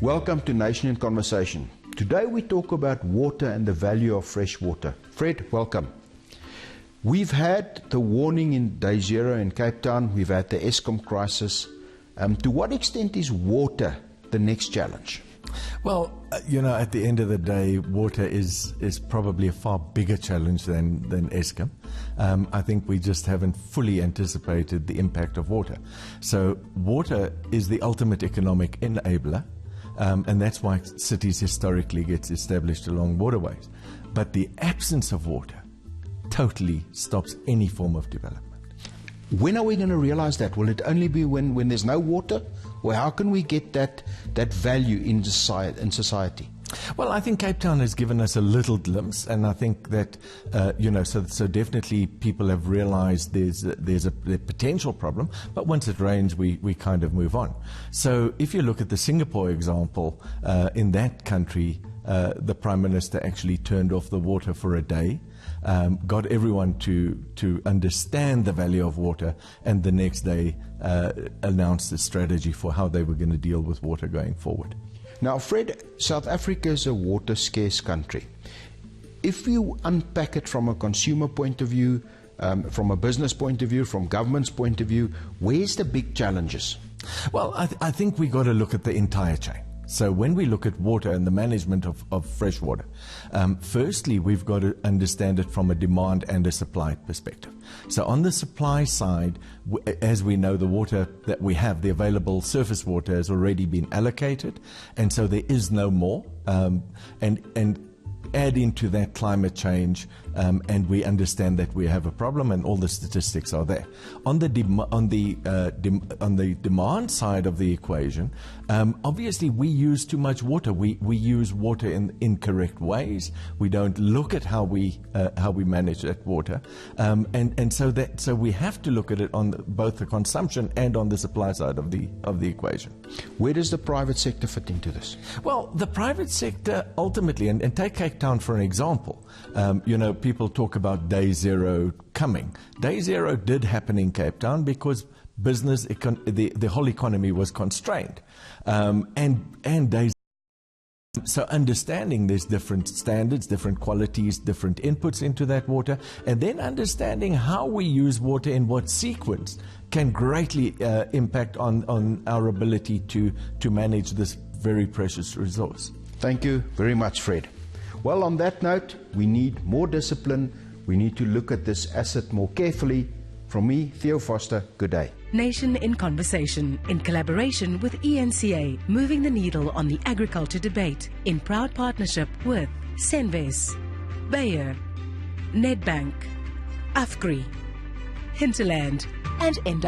Welcome to Nation in Conversation. Today we talk about water and the value of fresh water. Fred, welcome. We've had the warning in Day Zero in Cape Town. We've had the Eskom crisis. To what extent is water the next challenge? Well, at the end of the day, water is probably a far bigger challenge than Eskom. I think we just haven't fully anticipated the impact of water. So water is the ultimate economic enabler, and that's why cities historically get established along waterways. But the absence of water totally stops any form of development. When are we going to realize that? Will it only be when there's no water? Or how can we get that value in society? Well, I think Cape Town has given us a little glimpse, and I think that, so definitely people have realized there's a potential problem, but once it rains, we kind of move on. So if you look at the Singapore example, in that country, the Prime Minister actually turned off the water for a day, got everyone to understand the value of water, and the next day announced a strategy for how they were going to deal with water going forward. Now, Fred, South Africa is a water-scarce country. If you unpack it from a consumer point of view, from a business point of view, from government's point of view, where's the big challenges? Well, I think we got to look at the entire chain. So when we look at water and the management of fresh water, firstly, we've got to understand it from a demand and a supply perspective. So on the supply side, as we know, the water that we have, the available surface water, has already been allocated, and so there is no more. And add into that climate change, and we understand that we have a problem, and all the statistics are there. On the demand side of the equation, obviously we use too much water. We use water in incorrect ways. We don't look at how we manage that water, and so we have to look at it on both the consumption and on the supply side of the equation. Where does the private sector fit into this? Well, the private sector ultimately, and take Cape Town for an example, people talk about Day Zero coming. Day Zero did happen in Cape Town because business, the whole economy was constrained, and Day. So understanding there's different standards, different qualities, different inputs into that water, and then understanding how we use water in what sequence can greatly impact on our ability to manage this very precious resource. Thank you very much, Fred. Well, on that note, we need more discipline. We need to look at this asset more carefully. From me, Theo Foster, good day. Nation in Conversation, in collaboration with ENCA, moving the needle on the agriculture debate, in proud partnership with Senves, Bayer, Nedbank, Afgri, Hinterland, and NW.